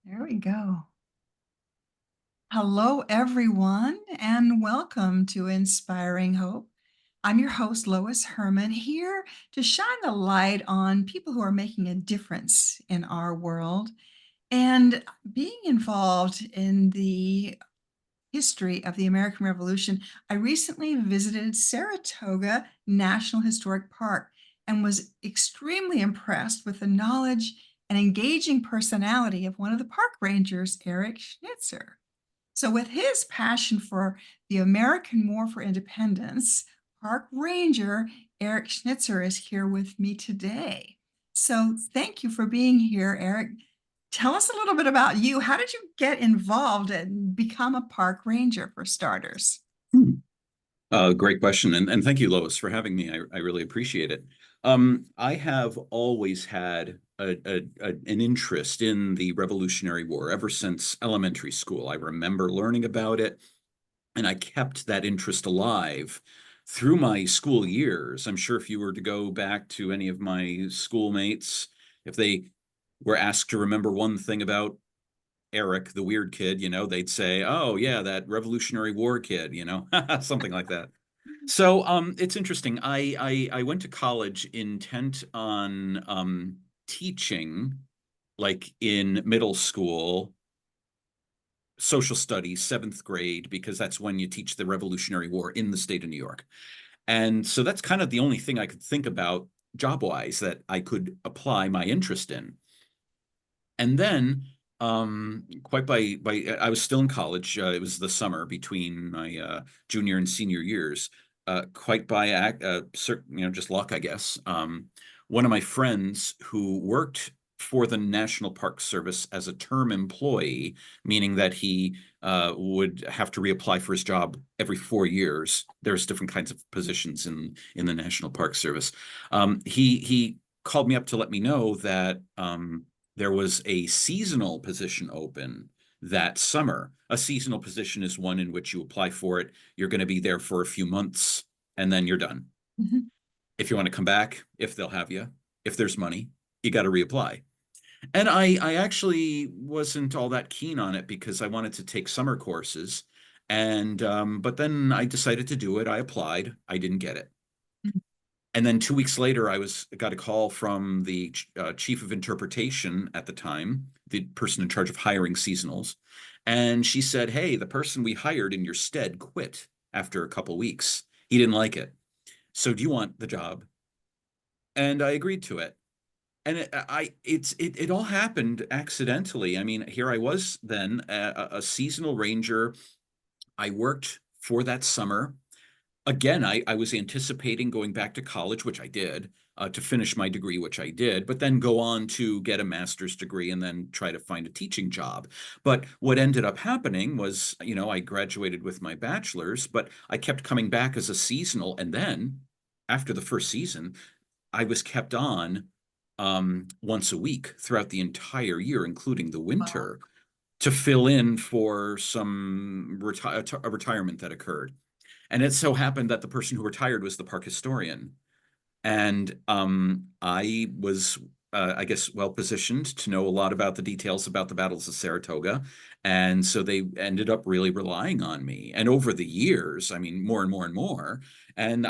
There we go. Hello, everyone, and welcome to Inspiring Hope. I'm your host, Lois Herman, here to shine the light on people who are making a difference in our world and being involved in the history of the American Revolution. I recently visited Saratoga National Historic Park and was extremely impressed with the knowledge and engaging personality of one of the park rangers, Eric Schnitzer. So, with his passion for the American War for Independence, Park Ranger Eric Schnitzer is here with me today. So, thank you for being here, Eric. Tell us a little bit about you. How did you get involved and become a park ranger, for starters? Hmm. Great question. And thank you, Lois, for having me. I really appreciate it. I have always had an interest in the Revolutionary War ever since elementary school. I remember learning about it, and I kept that interest alive through my school years. I'm sure if you were to go back to any of my schoolmates, if they were asked to remember one thing about Eric, the weird kid, they'd say, "Oh yeah, that Revolutionary War kid," something like that. So it's interesting. I went to college intent on teaching, like in middle school, social studies, seventh grade, because that's when you teach the Revolutionary War in the state of New York. And so that's kind of the only thing I could think about job-wise that I could apply my interest in. And then, quite by I was still in college. It was the summer between my junior and senior years. Quite by just luck, I guess. One of my friends who worked for the National Park Service as a term employee, meaning that he would have to reapply for his job every 4 years. There's different kinds of positions in the National Park Service. He called me up to let me know that there was a seasonal position open that summer. A seasonal position is one in which you apply for it. You're going to be there for a few months and then you're done. Mhm. If you want to come back, if they'll have you, if there's money, you got to reapply. And I actually wasn't all that keen on it because I wanted to take summer courses. And but then I decided to do it. I applied. I didn't get it. And then 2 weeks later, got a call from the chief of interpretation at the time, the person in charge of hiring seasonals, and she said, "Hey, the person we hired in your stead quit after a couple weeks. He didn't like it. So do you want the job?" And I agreed to it. And it all happened accidentally. I mean, here I was then, a seasonal ranger. I worked for that summer. Again, I was anticipating going back to college, which I did, to finish my degree, which I did, but then go on to get a master's degree and then try to find a teaching job. But what ended up happening was, I graduated with my bachelor's, but I kept coming back as a seasonal. And then after the first season, I was kept on once a week throughout the entire year, including the Wow. winter, to fill in for a retirement that occurred. And it so happened that the person who retired was the park historian. And I was, I guess, well positioned to know a lot about the details about the battles of Saratoga. And so they ended up really relying on me. And over the years, I mean, more and more and more. And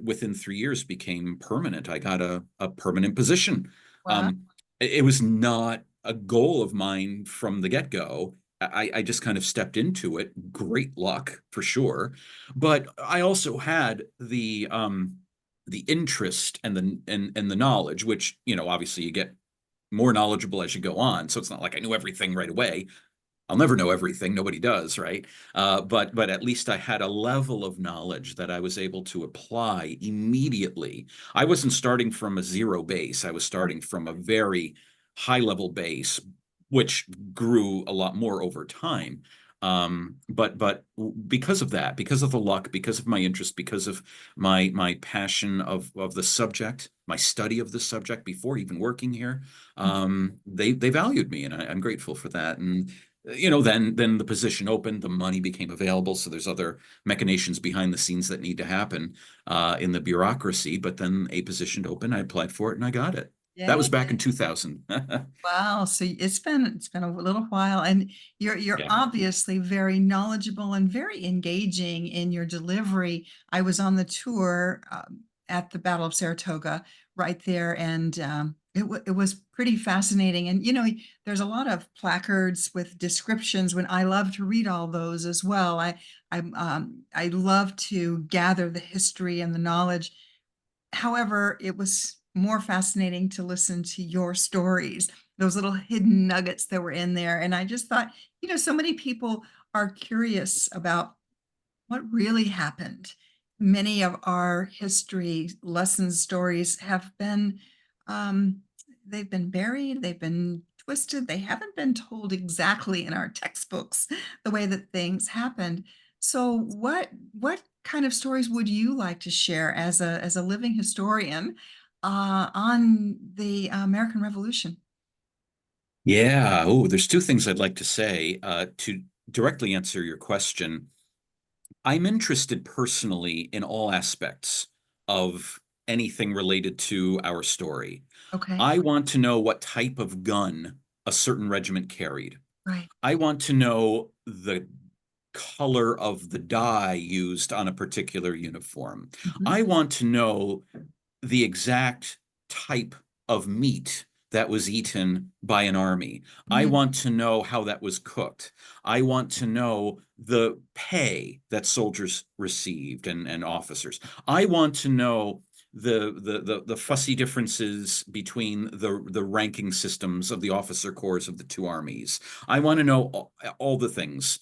within 3 years, became permanent. I got a permanent position. Wow. It was not a goal of mine from the get-go. I just kind of stepped into it. Great luck for sure. But I also had the interest and the knowledge, which, obviously you get more knowledgeable as you go on. So it's not like I knew everything right away. I'll never know everything. Nobody does, right? But at least I had a level of knowledge that I was able to apply immediately. I wasn't starting from a zero base. I was starting from a very high level base, which grew a lot more over time. But because of that, because of the luck, because of my interest, because of my passion of the subject, my study of the subject before even working here, they valued me, and I'm grateful for that. And then the position opened, the money became available. So there's other machinations behind the scenes that need to happen in the bureaucracy. But then a position opened, I applied for it, and I got it. That Yay. was back in 2000. Wow. So it's been a little while, and you're Yeah. obviously very knowledgeable and very engaging in your delivery. I was on the tour at the Battle of Saratoga right there, and it was pretty fascinating. And there's a lot of placards with descriptions. When I love to read all those as well. I love to gather the history and the knowledge. However, it was more fascinating to listen to your stories, those little hidden nuggets that were in there. And I just thought, so many people are curious about what really happened. Many of our history lesson stories have been, um, they've been buried, they've been twisted, they haven't been told exactly in our textbooks the way that things happened. So what kind of stories would you like to share as a living historian on the American Revolution? Yeah. Oh, there's two things I'd like to say to directly answer your question. I'm interested personally in all aspects of anything related to our story. Okay, I want to know what type of gun a certain regiment carried. right. I want to know the color of the dye used on a particular uniform. Mhm. I want to know the exact type of meat that was eaten by an army. I Mm, want to know how that was cooked. I want to know the pay that soldiers received and officers. I want to know the fussy differences between the ranking systems of the officer corps of the two armies. I want to know all the things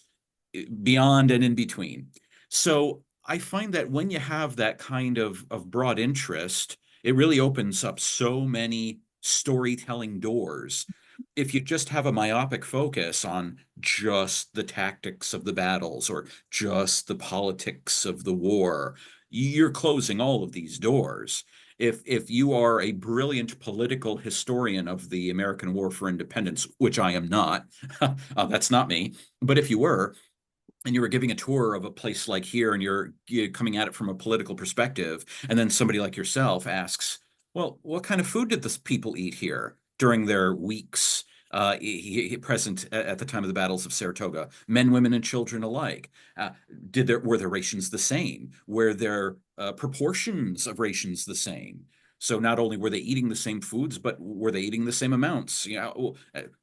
beyond and in between. So I find that when you have that kind of broad interest, it really opens up so many storytelling doors. If you just have a myopic focus on just the tactics of the battles or just the politics of the war, you're closing all of these doors. If you are a brilliant political historian of the American War for Independence, which I am not, that's not me, but if you were, and you were giving a tour of a place like here and you're coming at it from a political perspective, and then somebody like yourself asks, well, what kind of food did the people eat here during their weeks present at the time of the battles of Saratoga, men, women, and children alike? Were their rations the same? Were their proportions of rations the same? So not only were they eating the same foods, but were they eating the same amounts?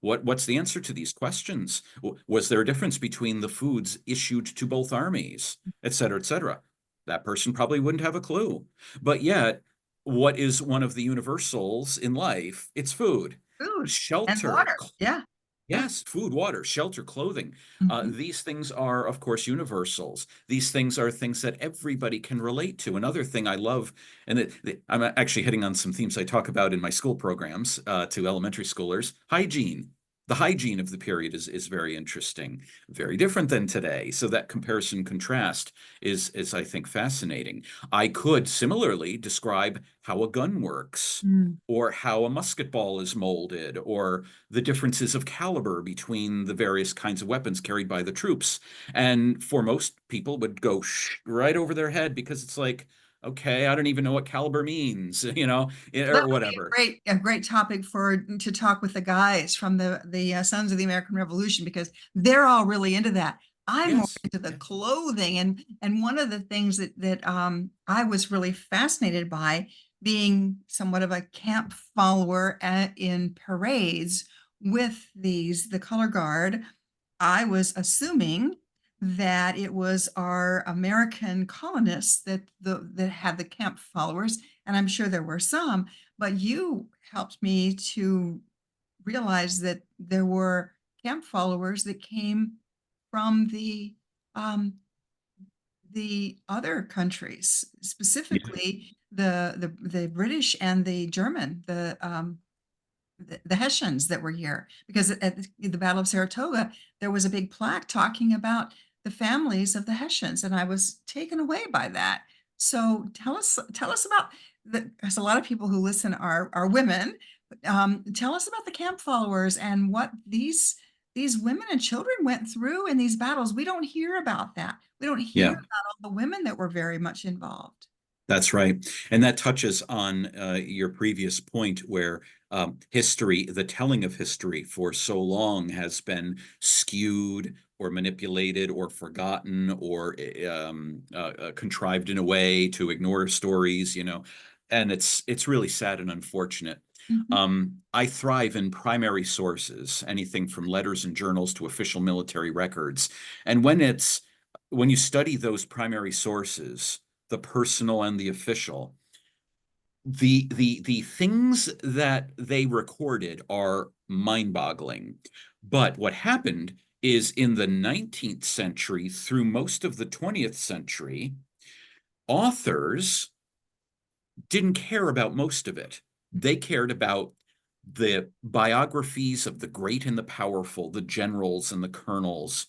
What's the answer to these questions? Was there a difference between the foods issued to both armies, et cetera, et cetera? That person probably wouldn't have a clue. But yet, what is one of the universals in life? It's food, food and shelter. water. Yeah. Yeah. Yes, food, water, shelter, clothing. Mhm. These things are, of course, universals. These things are things that everybody can relate to. Another thing I love, and I'm actually hitting on some themes I talk about in my school programs to elementary schoolers, hygiene. The hygiene of the period is very interesting, very different than today. So that comparison contrast is I think fascinating. I could similarly describe how a gun works, Mm. or how a musket ball is molded, or the differences of caliber between the various kinds of weapons carried by the troops. And for most people would go right over their head because it's like, okay, I don't even know what caliber means, Well, that or would be whatever. a great topic for to talk with the guys from the Sons of the American Revolution, because they're all really into that. I'm more Yes. into the Yeah. clothing, and one of the things that I was really fascinated by, being somewhat of a camp follower in parades with the color guard. I was assuming that it was our American colonists that had the camp followers, and I'm sure there were some, but you helped me to realize that there were camp followers that came from the other countries, Yeah. specifically the British and the German, the Hessians that were here, because at the Battle of Saratoga, there was a big plaque talking about the families of the Hessians, and I was taken away by that. So tell us about the, because a lot of people who listen are women. Tell us about the camp followers and what these women and children went through in these battles. We don't hear about that. We don't hear Yeah. about all the women that were very much involved. That's right. And that touches on your previous point where history, the telling of history for so long has been skewed or manipulated or forgotten or contrived in a way to ignore stories, and it's really sad and unfortunate. Mhm. I thrive in primary sources, anything from letters and journals to official military records. And when you study those primary sources, the personal and the official, the things that they recorded are mind-boggling. But what happened is in the 19th century through most of the 20th century, authors didn't care about most of it. They cared about the biographies of the great and the powerful, the generals and the colonels,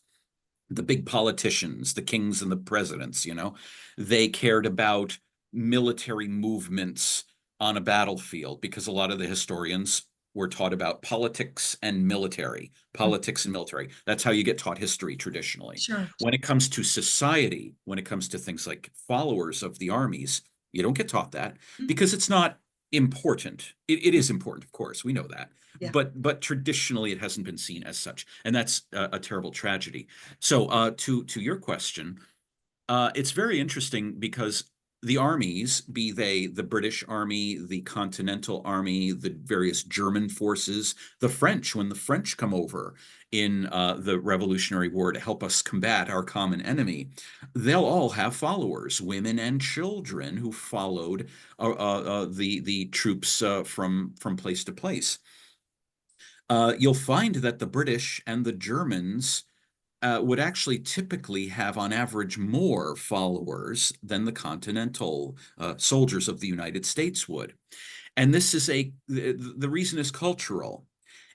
the big politicians, the kings and the presidents. They cared about military movements on a battlefield because a lot of the historians were taught about Mm. politics and military. That's how you get taught history traditionally. Sure. When it comes to society, when it comes to things like followers of the armies, you don't get taught that Mhm. because it's not important. It is important, of course, we know that, Yeah. but traditionally it hasn't been seen as such, and that's a terrible tragedy. So, to your question, it's very interesting because the armies, be they the British Army, the Continental Army, the various German forces, the French, when the French come over in the Revolutionary War to help us combat our common enemy, they'll all have followers, women and children who followed the troops from place to place. You'll find that the British and the Germans would actually typically have, on average, more followers than the continental soldiers of the United States would. And the reason is cultural.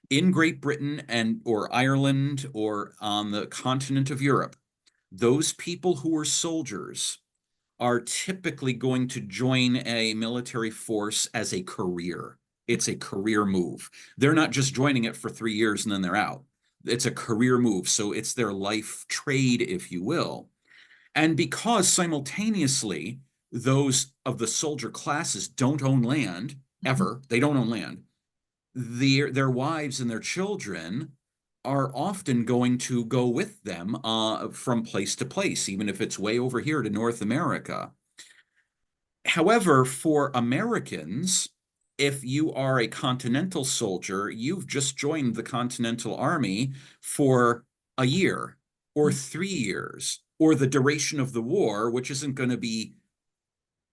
In Great Britain and or Ireland or on the continent of Europe, those people who were soldiers are typically going to join a military force as a career. It's a career move. They're not just joining it for 3 years and then they're out. It's a career move. So it's their life trade, if you will. And because simultaneously, those of the soldier classes don't own land Mhm. ever, they don't own land, their wives and their children are often going to go with them from place to place, even if it's way over here to North America. However, for Americans, if you are a Continental soldier, you've just joined the Continental Army for a year or Mhm. 3 years or the duration of the war, which isn't going to be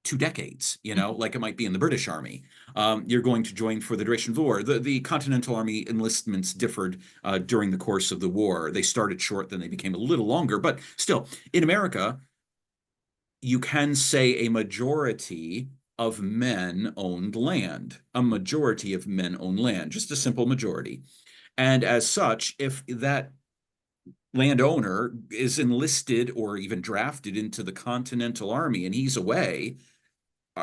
2 decades, Mhm. like it might be in the British Army. You're going to join for the duration of the war. The Continental Army enlistments differed during the course of the war. They started short, then they became a little longer, but still, in America, you can say a majority of men owned land. A majority of men own land, just a simple majority. And as such, if that landowner is enlisted or even drafted into the Continental Army and he's away,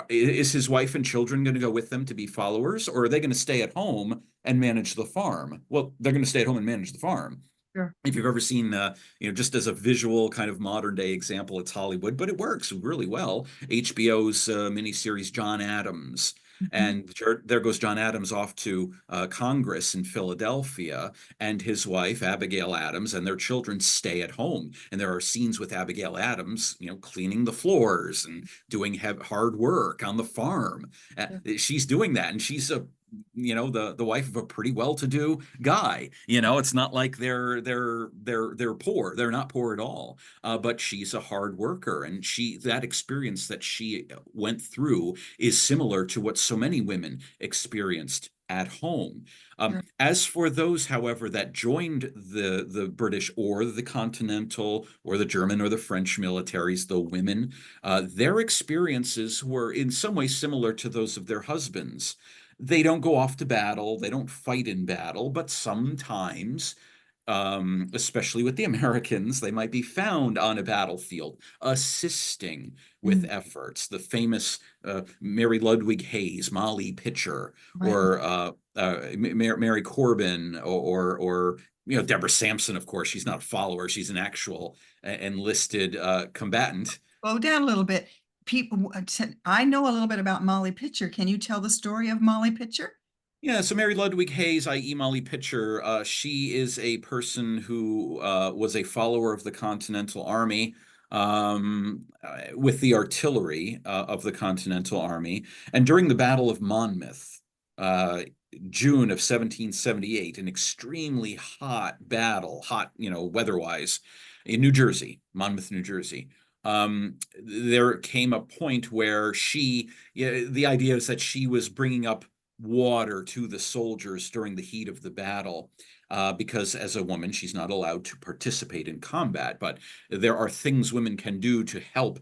is his wife and children going to go with them to be followers, or are they going to stay at home and manage the farm? Well, they're going to stay at home and manage the farm. Sure. If you've ever seen, just as a visual kind of modern day example, it's Hollywood, but it works really well. HBO's miniseries John Adams. Mhm. And there goes John Adams off to Congress in Philadelphia, and his wife, Abigail Adams, and their children stay at home. And there are scenes with Abigail Adams, cleaning the floors and doing hard work on the farm. Sure. She's doing that, and she's the wife of a pretty well-to-do guy. It's not like they're poor. They're not poor at all. But she's a hard worker, and that experience that she went through is similar to what so many women experienced at home. Sure. As for those, however, that joined the British or the Continental or the German or the French militaries, the women, their experiences were in some way similar to those of their husbands. They don't go off to battle, they don't fight in battle, but sometimes, especially with the Americans, they might be found on a battlefield assisting with Mm. efforts. The famous Mary Ludwig Hayes, Molly Pitcher, Right. or Mary Corbin, or Deborah Sampson. Of course, she's not a follower; she's an actual enlisted combatant. Slow down a little bit. people, I know a little bit about Molly Pitcher. Can you tell the story of Molly Pitcher? Yeah, so Mary Ludwig Hayes, i.e. Molly Pitcher, she is a person who was a follower of the Continental Army, with the artillery of the Continental Army. And during the Battle of Monmouth, uh, June of 1778, an extremely hot battle, hot, weather-wise, in New Jersey, Monmouth, New Jersey. There came a point where the idea is that she was bringing up water to the soldiers during the heat of the battle, because as a woman, she's not allowed to participate in combat. But there are things women can do to help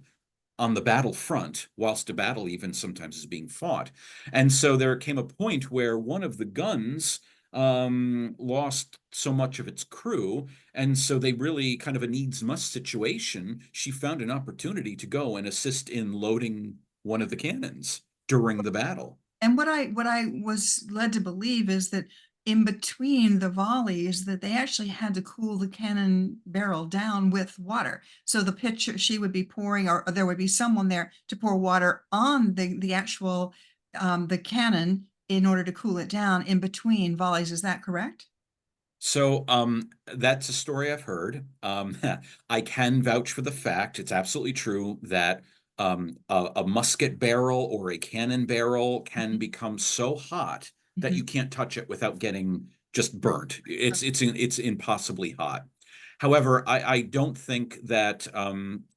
on the battlefront, whilst a battle even sometimes is being fought. And so there came a point where one of the guns lost so much of its crew. And so they really kind of a needs must situation. She found an opportunity to go and assist in loading one of the cannons during the battle. And what I was led to believe is that in between the volleys that they actually had to cool the cannon barrel down with water. So the pitcher, she would be pouring, or there would be someone there to pour water on the actual the cannon in order to cool it down in between volleys. Is that correct? So that's a story I've heard. I can vouch for the fact, it's absolutely true that a musket barrel or a cannon barrel can Mhm, become so hot that you mhm. can't touch it without getting just burnt. It's impossibly hot. However, I don't think that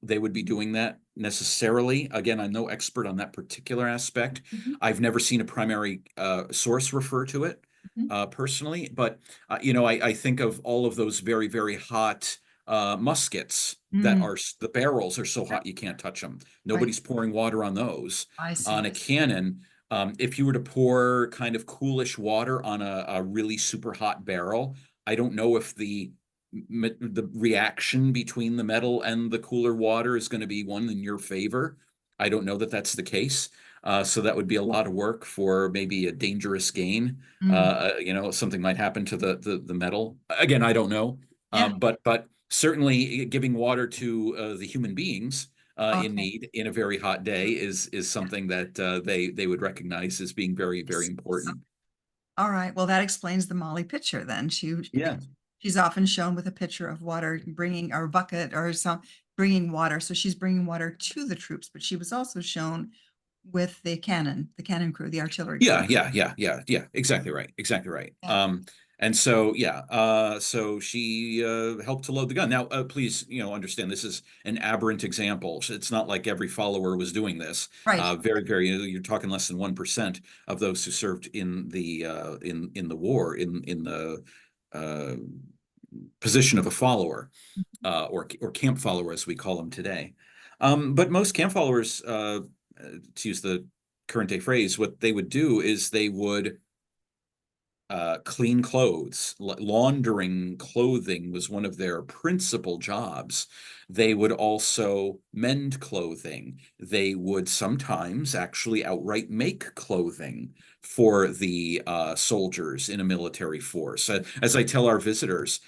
they would be doing that necessarily. Again, I'm no expert on that particular aspect. Mhm, I've never seen a primary source refer to it mhm. personally, but I think of all of those very, very hot muskets that Mm, are the barrels are so yep, hot you can't touch them. right. Nobody's pouring water on those. I see. On a cannon, if you were to pour kind of coolish water on a really super hot barrel, I don't know if the reaction between the metal and the cooler water is going to be one in your favor. I don't know that that's the case. So that would be a lot of work for maybe a dangerous gain. Mm, Something might happen to the metal. Again, I don't know. yeah. But certainly giving water to the human beings in Okay. need in a very hot day is Yeah. something that they would recognize as being very, very So, important. all right. Well, that explains the Molly pitcher then. Yeah. She's often shown with a pitcher of water, bringing or a bucket or some bringing water. So she's bringing water to the troops, but she was also shown with the cannon crew, the artillery crew. Yeah. Exactly right. Exactly right. Yeah. And so yeah, so she helped to load the gun. Now, please, understand this is an aberrant example. It's not like every follower was doing this. Right. Very, you're talking less than 1% of those who served in the war in the uh, position of a follower, or camp follower as we call them today. But most camp followers, to use the current day phrase, what they would do is they would clean clothes. Laundering clothing was one of their principal jobs. They would also mend clothing. They would sometimes actually outright make clothing for the soldiers in a military force. As I tell our visitors,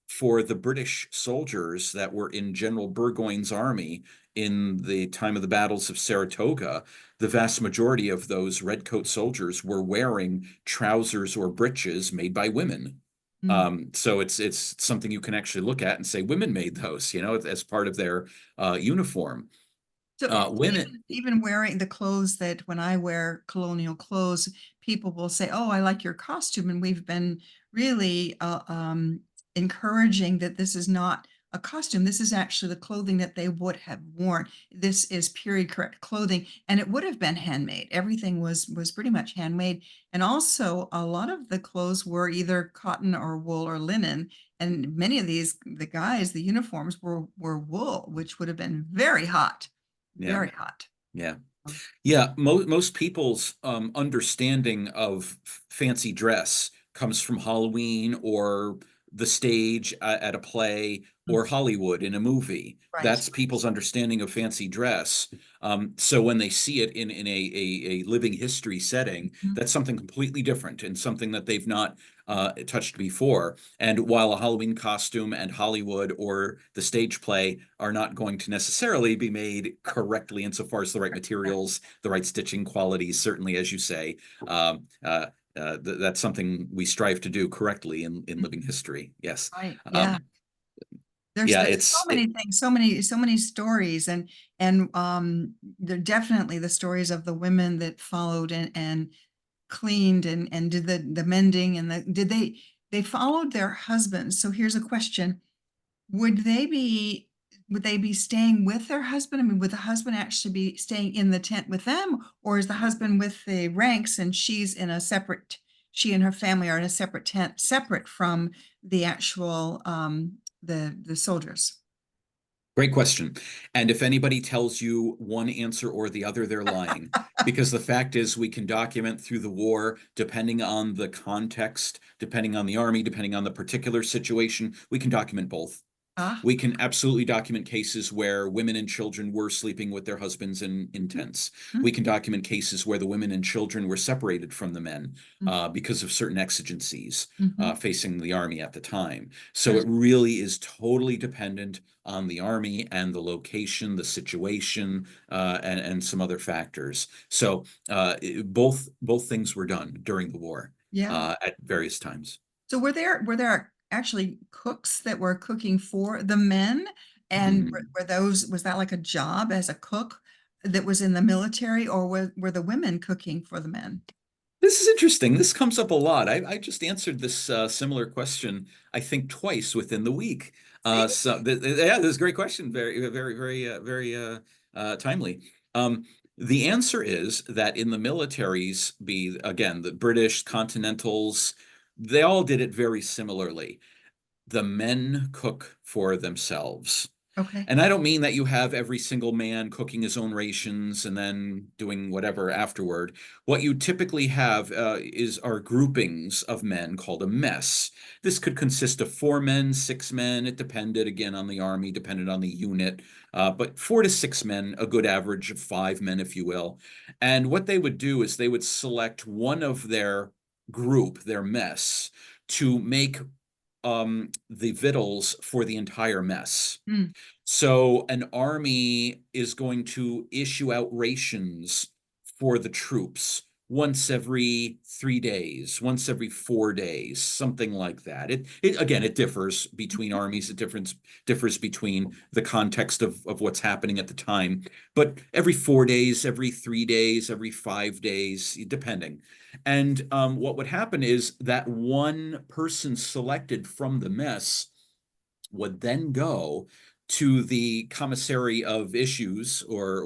for the British soldiers that were in General Burgoyne's army in the time of the battles of Saratoga, the vast majority of those redcoat soldiers were wearing trousers or breeches made by women. Mm. So it's something you can actually look at and say women made those, as part of their uniform. So Women, even wearing the clothes that when I wear colonial clothes, people will say, "Oh, I like your costume," and we've been really encouraging that this is not a costume. This is actually the clothing that they would have worn. This is period correct clothing, and it would have been handmade. Everything was pretty much handmade, and also a lot of the clothes were either cotton or wool or linen. And many of the guys, the uniforms were wool, which would have been very hot. yeah, Very hot. yeah. Um, Yeah, most people's understanding of fancy dress comes from Halloween or the stage at a play or Hollywood in a movie. Right. That's people's understanding of fancy dress. So when they see it in a living history setting, Mhm. that's something completely different and something that they've not touched before. And while a Halloween costume and Hollywood or the stage play are not going to necessarily be made correctly insofar as the right materials, the right stitching qualities, certainly, as you say, that's something we strive to do correctly in living Mhm. history. Yes. Right. Yeah. Um, yeah, There's so many things, so many stories, and they're definitely the stories of the women that followed and cleaned and did the mending and did they followed their husbands. So here's a question. Would they be would they be staying with their husband? I mean, would the husband actually be staying in the tent with them, or is the husband with the ranks and she and her family are in a separate tent, separate from the actual the soldiers? Great question. And if anybody tells you one answer or the other, they're lying. Because the fact is, we can document through the war, depending on the context, depending on the army, depending on the particular situation, we can document both. Ah, We can absolutely document cases where women and children were sleeping with their husbands in mhm, tents. We mhm, can document cases where the women and children were separated from the men mhm, because of certain exigencies mhm. facing the army at the time. So There's it really is totally dependent on the army and the location, the situation, and some other factors. So both things were done during the war yeah. at various times. So were there actually cooks that were cooking for the men? And Mhm. were those was that like a job as a cook that was in the military, or were the women cooking for the men? This is interesting. This comes up a lot. I just answered this similar question, I think, twice within the week. See? Yeah, this is a great question. Very timely. The answer is that in the militaries, be again the British, Continentals, they all did it very similarly. The men cook for themselves. Okay. And I don't mean that you have every single man cooking his own rations and then doing whatever afterward. What you typically have are groupings of men called a mess. This could consist of 4 men, 6 men. It depended again on the army, depended on the unit, but 4 to 6 men, a good average of 5 men, if you will. And what they would do is they would select one of their group, their mess, to make the victuals for the entire mess. Mm, So an army is going to issue out rations for the troops once every 3 days, once every 4 days, something like that. It again, it differs between mhm, armies. It differs between the context of what's happening at the time. But every 4 days, every 3 days, every 5 days, depending. And what would happen is that one person selected from the mess would then go to the commissary of issues or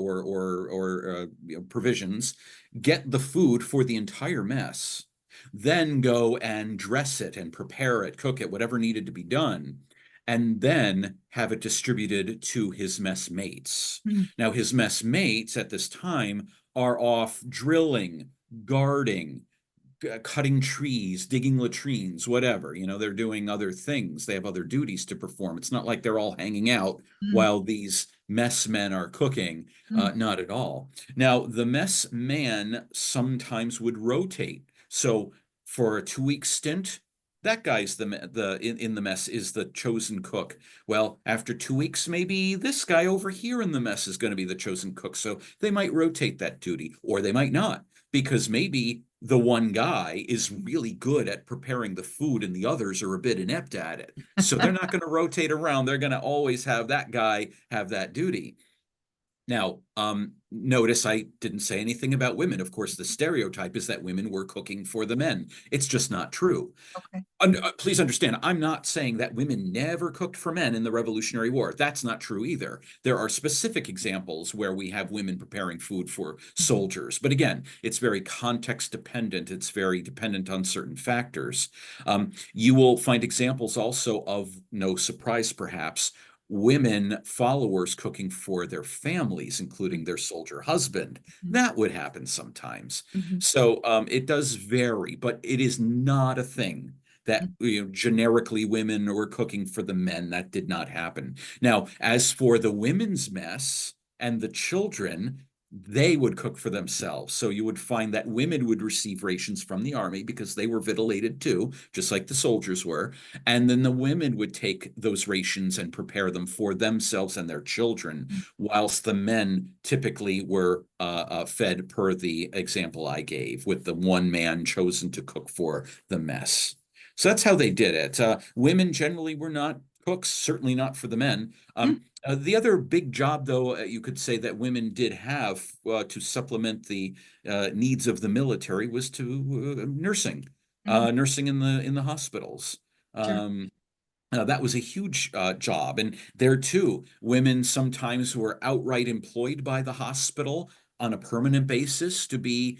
provisions, get the food for the entire mess, then go and dress it and prepare it, cook it, whatever needed to be done, and then have it distributed to his mess mates. mm, Now, his mess mates at this time are off drilling, guarding, cutting trees, digging latrines, whatever. They're doing other things. They have other duties to perform. It's not like they're all hanging out mm, while these mess men are cooking. mm, Not at all. Now, the mess man sometimes would rotate. So for a 2 week stint, that guy's in the mess is the chosen cook. Well, after 2 weeks, maybe this guy over here in the mess is going to be the chosen cook. So they might rotate that duty, or they might not, because maybe the one guy is really good at preparing the food and the others are a bit inept at it. So they're not going to rotate around. They're going to always have that guy have that duty. Now, notice I didn't say anything about women. Of course, the stereotype is that women were cooking for the men. It's just not true. okay. Please understand, I'm not saying that women never cooked for men in the Revolutionary War. That's not true either. There are specific examples where we have women preparing food for Mhm, soldiers. But again, it's very context dependent. It's very dependent on certain factors. You will find examples also of, no surprise perhaps, women followers cooking for their families, including their soldier husband. mhm, That would happen sometimes. mhm. So it does vary, but it is not a thing that, generically women were cooking for the men. That did not happen. Now, as for the women's mess and the children, they would cook for themselves. So you would find that women would receive rations from the army because they were vitilated too, just like the soldiers were. And then the women would take those rations and prepare them for themselves and their children, whilst the men typically were fed per the example I gave, with the one man chosen to cook for the mess. So that's how they did it. Women generally were not cooks, certainly not for the men. Mm, The other big job, though, you could say that women did have to supplement the needs of the military was to nursing, mm, nursing in the hospitals. sure. Um, that was a huge job. And there too, women sometimes were outright employed by the hospital on a permanent basis to be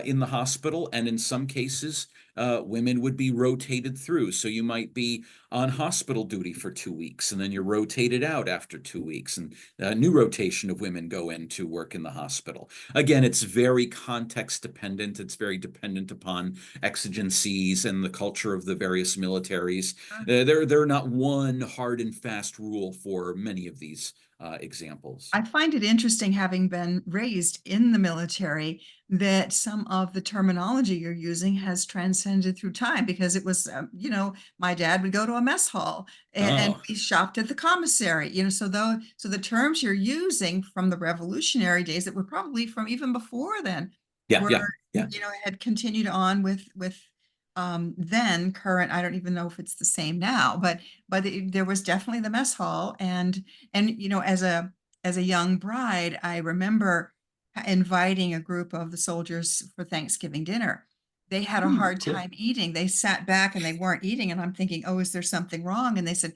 in the hospital. And in some cases, women would be rotated through. So you might be on hospital duty for 2 weeks, and then you're rotated out after 2 weeks, and a new rotation of women go in to work in the hospital. Again, it's very context dependent. It's very dependent upon exigencies and the culture of the various militaries. They're not one hard and fast rule for many of these examples. I find it interesting, having been raised in the military, that some of the terminology you're using has transcended through time, because it was, my dad would go to a mess hall, and Oh, we shopped at the commissary, so the terms you're using from the revolutionary days that were probably from even before then yeah, were, yeah, yeah. had continued on with then current. I don't even know if it's the same now, but there was definitely the mess hall. And as a young bride, I remember inviting a group of the soldiers for Thanksgiving dinner. They had a hard Cool. time eating. They sat back and they weren't eating. And I'm thinking, oh, is there something wrong? And they said,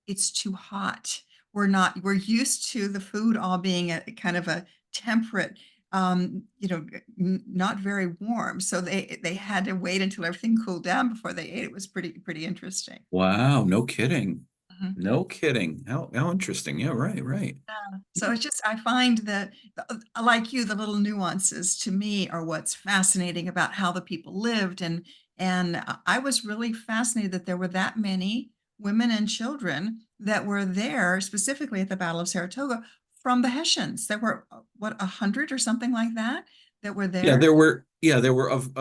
it's too hot. We're used to the food all being a kind of a temperate, not very warm. So they had to wait until everything cooled down before they ate. It was pretty interesting. Wow, no kidding. Mhm. No kidding. How interesting. Yeah, right, right. Yeah. So it's just, I find that, like you, the little nuances to me are what's fascinating about how the people lived. And I was really fascinated that there were that many women and children that were there specifically at the Battle of Saratoga from the Hessians. There were, what, 100 or something like that that were Yeah, there. there were of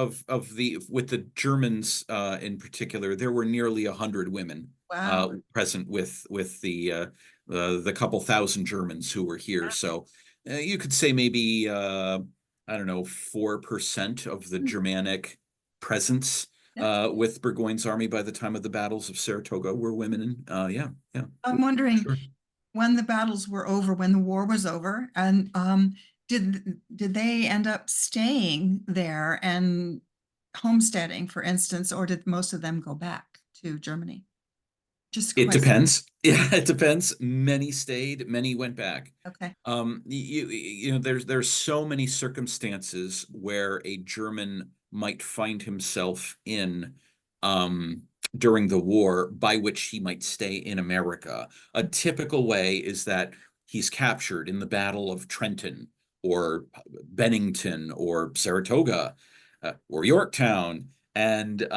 the with the Germans in particular, there were nearly 100 women Wow. present with the couple thousand Germans who were here. So you could say maybe I don't know, 4% of the Mm, Germanic presence that's, with Burgoyne's army by the time of the battles of Saratoga were women. And yeah, yeah, I'm for wondering, sure. when the battles were over, when the war was over, and did they end up staying there and homesteading, for instance, or did most of them go back to Germany? Just a It question. depends. Yeah, it depends. Many stayed, many went back. Okay. There's so many circumstances where a German might find himself in um, during the war, by which he might stay in America. A typical way is that he's captured in the Battle of Trenton or Bennington or Saratoga or Yorktown, and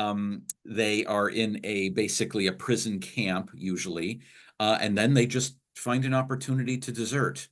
they are in a basically a prison camp usually, and then they just find an opportunity to desert.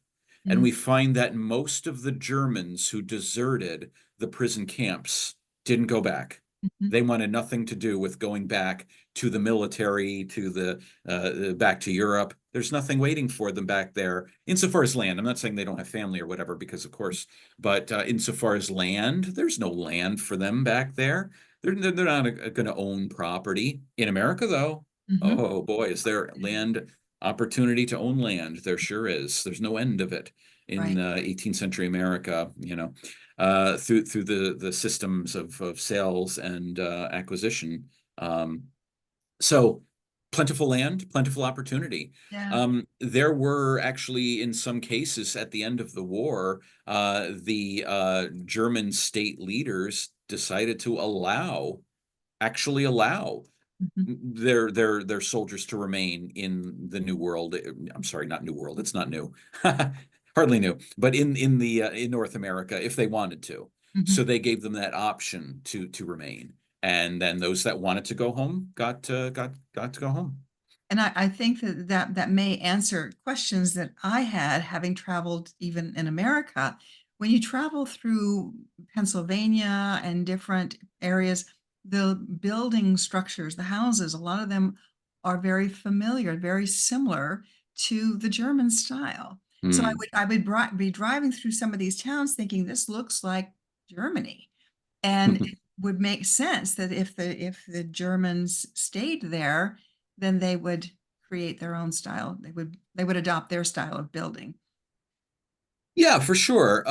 And Mm, we find that most of the Germans who deserted the prison camps didn't go back. mhm, They wanted nothing to do with going back to the military, to the back to Europe. There's nothing waiting for them back there. Insofar as land, I'm not saying they don't have family or whatever, because of course, but insofar as land, there's no land for them back there. They're not going to own property in America, though. mhm. Oh boy, is there land opportunity to own land? There sure is. There's no end of it in Right. 18th century America. Through the systems of sales and acquisition. So plentiful land, plentiful opportunity. Yeah. There were actually, in some cases, at the end of the war, the German state leaders decided to actually allow Mhm, their soldiers to remain in the New World. I'm sorry, not New World. It's not new, hardly new, but in North America if they wanted to. mhm. So they gave them that option to remain. And then those that wanted to go home got to go home. And I think that may answer questions that I had having traveled even in America. When you travel through Pennsylvania and different areas, the building structures, the houses, a lot of them are very familiar, very similar to the German style. So Hmm. I would be driving through some of these towns thinking this looks like Germany. And it would make sense that if the Germans stayed there, then they would create their own style. They would adopt their style of building. Yeah, for sure.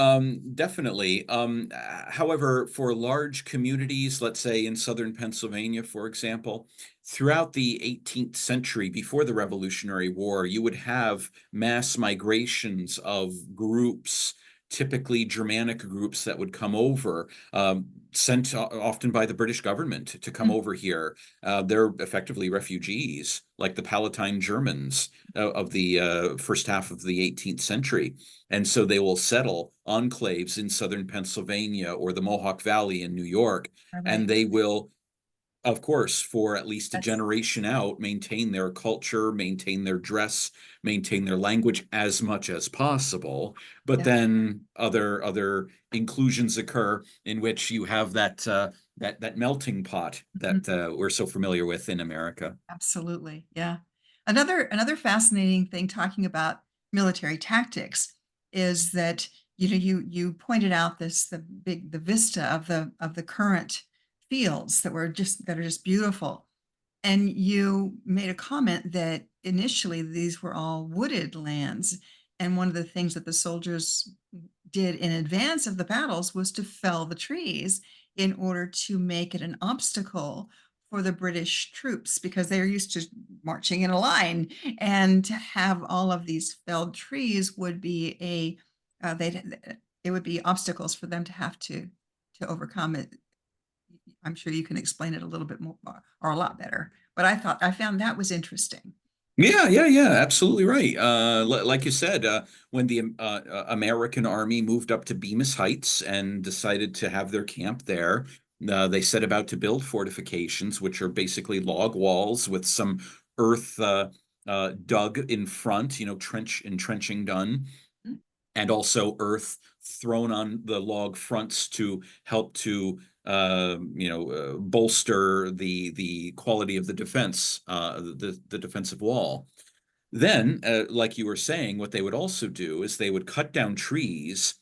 Definitely. However, for large communities, let's say in southern Pennsylvania, for example, throughout the 18th century, before the Revolutionary War, you would have mass migrations of groups, typically Germanic groups that would come over, sent often by the British government to come Mm, over here. They're effectively refugees, like the Palatine Germans of the first half of the 18th century. And so they will settle enclaves in southern Pennsylvania or the Mohawk Valley in New York. all right. And they will, of course, for at least a That's generation out, maintain their culture, maintain their dress, maintain their language as much as possible. But yeah. then other inclusions occur in which you have that melting pot Mhm. that we're so familiar with in America. Absolutely. Yeah. Another fascinating thing talking about military tactics is that you pointed out the vista of the current fields that are just beautiful. And you made a comment that initially these were all wooded lands. And one of the things that the soldiers did in advance of the battles was to fell the trees in order to make it an obstacle for the British troops because they're used to marching in a line. And to have all of these felled trees would be they'd, it would be obstacles for them to have to overcome it. I'm sure you can explain it a little bit more or a lot better. But I found that was interesting. Yeah, absolutely right. Like you said, when the American Army moved up to Bemis Heights and decided to have their camp there, they set about to build fortifications, which are basically log walls with some earth dug in front, entrenching done, Mm, and also earth thrown on the log fronts to help to bolster the quality of the defense, the defensive wall. Then, like you were saying, what they would also do is they would cut down trees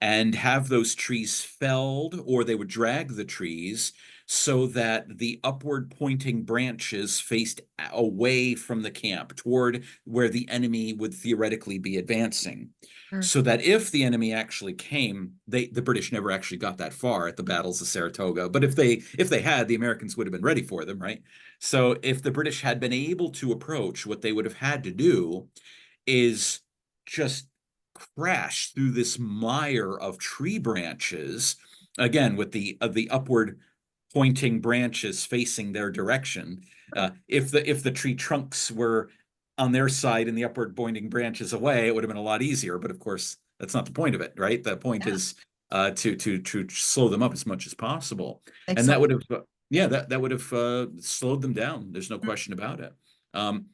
and have those trees felled, or they would drag the trees so that the upward pointing branches faced away from the camp toward where the enemy would theoretically be advancing. sure. So that if the enemy actually came, the British never actually got that far at the battles of Saratoga. But if they had, the Americans would have been ready for them, right? So if the British had been able to approach, what they would have had to do is just crash through this mire of tree branches, again with the upward pointing branches facing their direction. If the tree trunks were on their side and the upward pointing branches away, it would have been a lot easier. But of course, that's not the point of it, right? The point Yeah. is to slow them up as much as possible, and that Excellent. would have that would have slowed them down. There's no question about it. Um,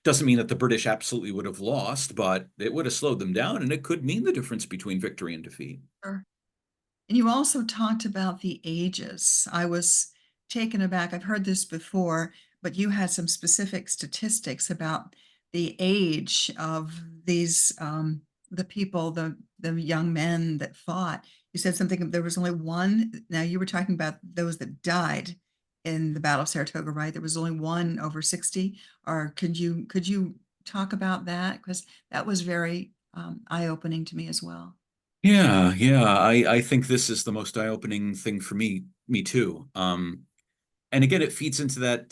doesn't mean that the British absolutely would have lost, but it would have slowed them down, and it could mean the difference between victory and defeat. Sure. And you also talked about the ages. I was taken aback. I've heard this before, but you had some specific statistics about the age of the people, the young men that fought. You said something, there was only one. Now you were talking about those that died in the Battle of Saratoga, right? There was only one over 60. Or could you talk about that? Because that was very eye-opening to me as well. Yeah. I think this is the most eye-opening thing for me too. And again, it feeds into that,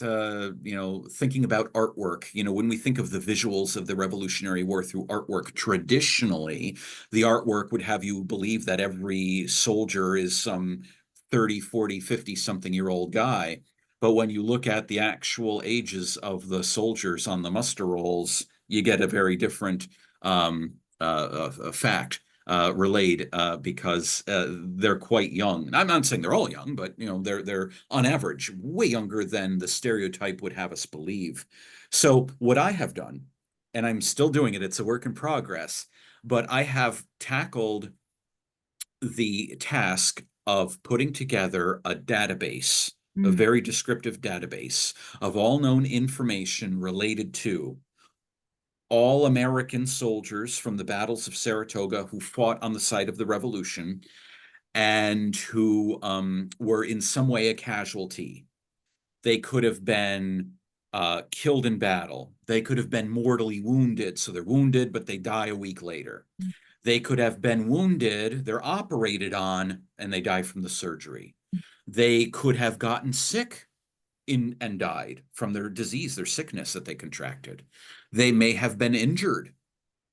thinking about artwork. When we think of the visuals of the Revolutionary War through artwork, traditionally, the artwork would have you believe that every soldier is some 30, 40, 50 something year old guy. But when you look at the actual ages of the soldiers on the muster rolls, you get a very different fact. relayed because they're quite young. I'm not saying they're all young, but they're on average way younger than the stereotype would have us believe. So what I have done, and I'm still doing it, it's a work in progress, but I have tackled the task of putting together a database, a Mm, very descriptive database of all known information related to all American soldiers from the battles of Saratoga who fought on the site of the revolution and who were in some way a casualty. They could have been killed in battle. They could have been mortally wounded. So they're wounded, but they die a week later. mm, They could have been wounded, they're operated on, and they die from the surgery. They could have gotten sick and died from their disease, their sickness that they contracted. They may have been injured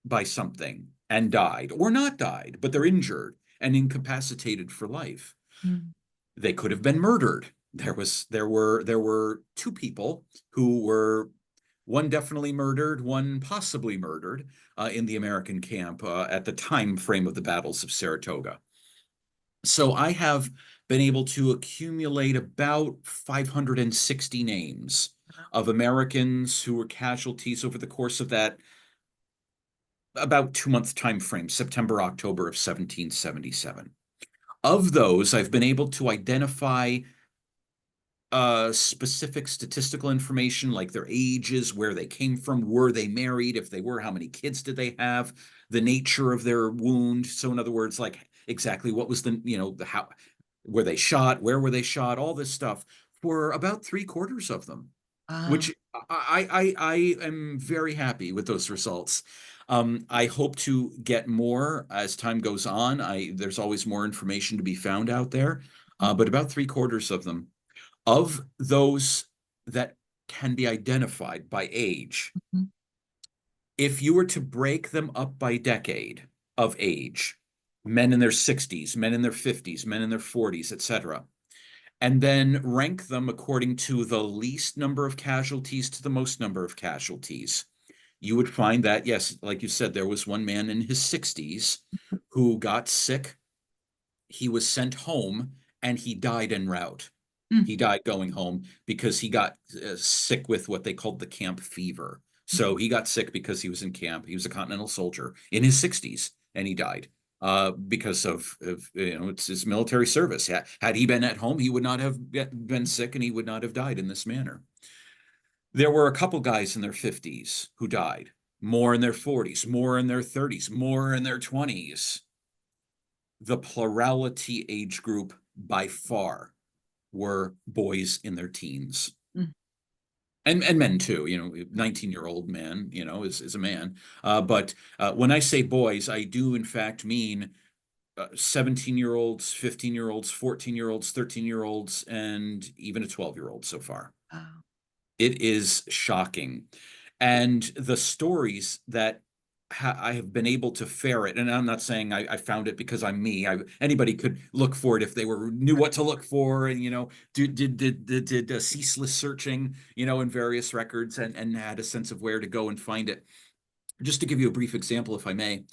by something and died, or not died, but they're injured and incapacitated for life. mm. They could have been murdered. There were two people who were, one definitely murdered, one possibly murdered in the American camp at the time frame of the battles of Saratoga. So I have been able to accumulate about 560 names of Americans who were casualties over the course of that about 2 month time frame, September, October of 1777. Of those, I've been able to identify specific statistical information like their ages, where they came from, were they married, if they were, how many kids did they have, the nature of their wound. So in other words, like exactly what was the how were they shot, where were they shot, all this stuff for about three-quarters of them, Wow. which I am very happy with those results. I hope to get more as time goes on. There's always more information to be found out there, but about three-quarters of them. Of those that can be identified by age, Mhm. if you were to break them up by decade of age, men in their 60s, men in their 50s, men in their 40s, etc., and then rank them according to the least number of casualties to the most number of casualties, you would find that, yes, like you said, there was one man in his 60s who got sick. He was sent home and he died en route. Mm, He died going home because he got sick with what they called the camp fever. mm. So he got sick because he was in camp. He was a Continental soldier in his 60s and he died because of it's his military service. Had he been at home, he would not have been sick and he would not have died in this manner. There were a couple guys in their 50s who died, more in their 40s, more in their 30s, more in their 20s. The plurality age group by far were boys in their teens. Mm. And men too, 19-year-old man, is a man. But when I say boys, I do in fact mean 17-year-olds, 15-year-olds, 14-year-olds, 13-year-olds, and even a 12-year-old so far. Wow. It is shocking. And the stories that I have been able to ferret, and I'm not saying I found it because I'm me. Anybody could look for it if they knew what to look for, and did a ceaseless searching, in various records, and had a sense of where to go and find it. Just to give you a brief example, if I may,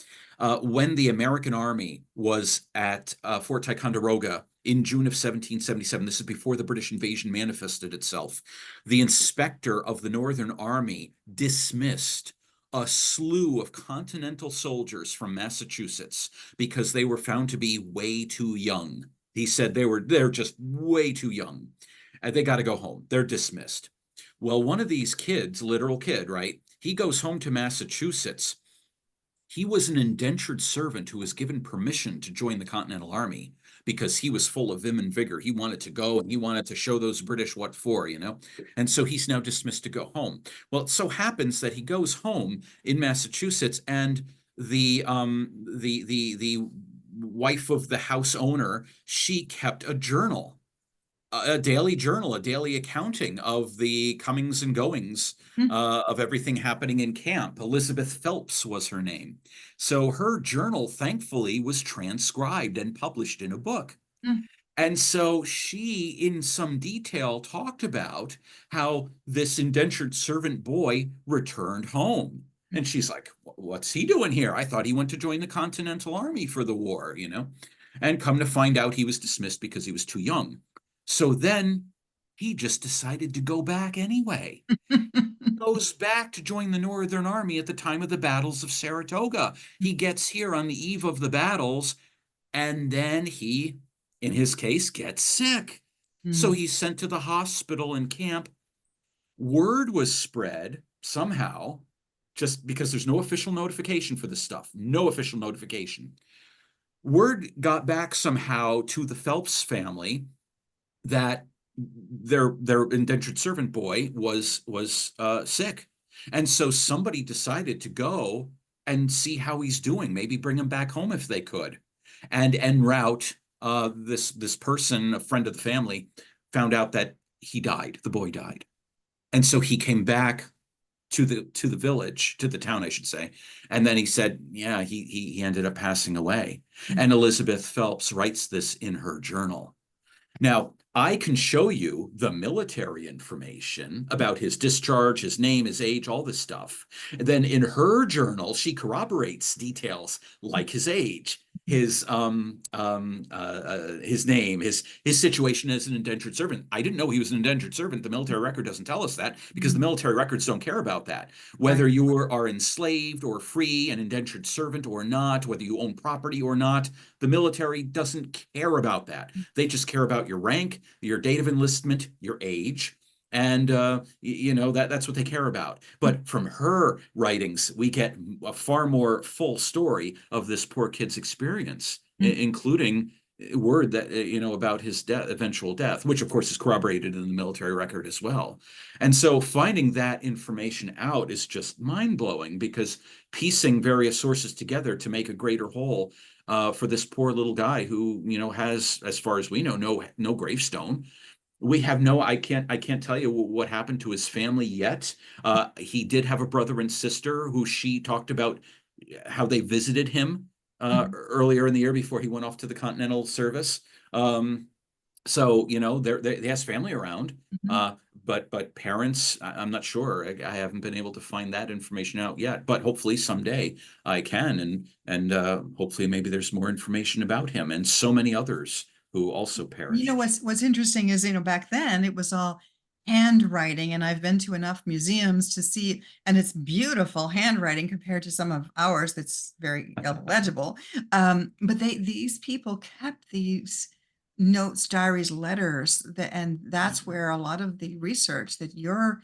when the American Army was at Fort Ticonderoga in June of 1777, this is before the British invasion manifested itself, the inspector of the Northern Army dismissed a slew of Continental soldiers from Massachusetts because they were found to be way too young. He said they're just way too young. They got to go home. They're dismissed. Well, one of these kids, literal kid, right? He goes home to Massachusetts. He was an indentured servant who was given permission to join the Continental Army because he was full of vim and vigor. He wanted to go and he wanted to show those British what for. And so he's now dismissed to go home. Well, it so happens that he goes home in Massachusetts, and the wife of the house owner, she kept a journal, a daily journal, a daily accounting of the comings and goings Mm, of everything happening in camp. Elizabeth Phelps was her name. So her journal, thankfully, was transcribed and published in a book. mm, And so she, in some detail, talked about how this indentured servant boy returned home. And she's like, what's he doing here? I thought he went to join the Continental Army for the war, And come to find out, he was dismissed because he was too young. So then he just decided to go back anyway. Goes back to join the Northern Army at the time of the battles of Saratoga. He gets here on the eve of the battles, and then he, in his case, gets sick. So Mm. he's sent to the hospital in camp. Word was spread somehow, just because there's no official notification for this stuff, no official notification. Word got back somehow to the Phelps family that their indentured servant boy was sick, and so somebody decided to go and see how he's doing, maybe bring him back home if they could, and en route, this person, a friend of the family, found out that he died. The boy died, and so he came back to the village, to the town, I should say. And then he said, yeah, he ended up passing away. And Elizabeth Phelps writes this in her journal. Now, I can show you the military information about his discharge, his name, his age, all this stuff. And then in her journal, she corroborates details like his age, his name, his situation as an indentured servant. I didn't know he was an indentured servant. The military record doesn't tell us that, because the military records don't care about that. Whether Right. you are enslaved or free, an indentured servant or not, whether you own property or not, the military doesn't care about that. They just care about your rank, your date of enlistment, your age, and that's what they care about. But from her writings, we get a far more full story of this poor kid's experience, including word that about his death, eventual death, which of course is corroborated in the military record as well. And so finding that information out is just mind-blowing, because piecing various sources together to make a greater whole, for this poor little guy who has, as far as we know, no gravestone. We have no, I can't tell you what happened to his family yet. He did have a brother and sister who she talked about how they visited him earlier in the year before he went off to the Continental Service. So he has family around, but parents, I'm not sure. I haven't been able to find that information out yet, but hopefully someday I can, and hopefully maybe there's more information about him and so many others who also perished. What's interesting is, back then it was all handwriting, and I've been to enough museums to see, and it's beautiful handwriting compared to some of ours that's very illegible. But these people kept these notes, diaries, letters, and that's where a lot of the research that you're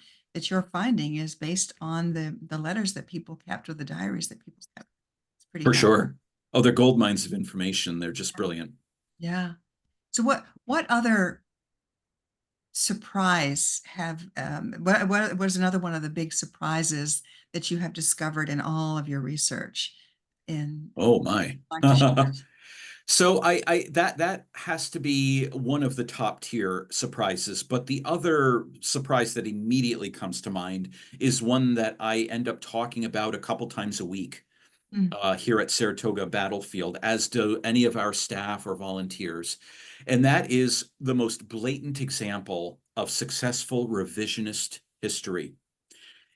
finding is based on the letters that people kept, or the diaries that people kept. It's pretty For fascinating. sure. Oh, they're gold mines of information. They're just brilliant. Yeah. So what other surprise have what was another one of the big surprises that you have discovered in all of your research in Oh my. like to share? So that has to be one of the top tier surprises, but the other surprise that immediately comes to mind is one that I end up talking about a couple times a week, Mm, here at Saratoga Battlefield, as do any of our staff or volunteers. And that is the most blatant example of successful revisionist history.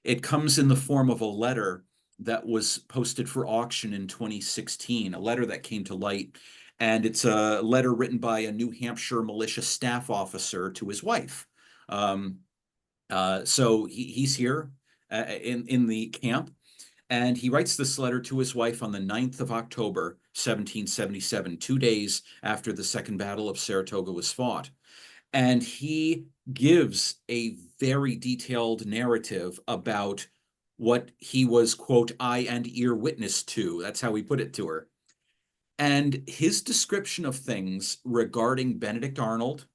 It comes in the form of a letter that was posted for auction in 2016, a letter that came to light. And it's a letter written by a New Hampshire militia staff officer to his wife. Um, so he's here in the camp, and he writes this letter to his wife on the 9th of October, 1777, 2 days after the Second Battle of Saratoga was fought. And he gives a very detailed narrative about what he was, quote, eye and ear witness to. That's how he put it to her. And his description of things regarding Benedict Arnold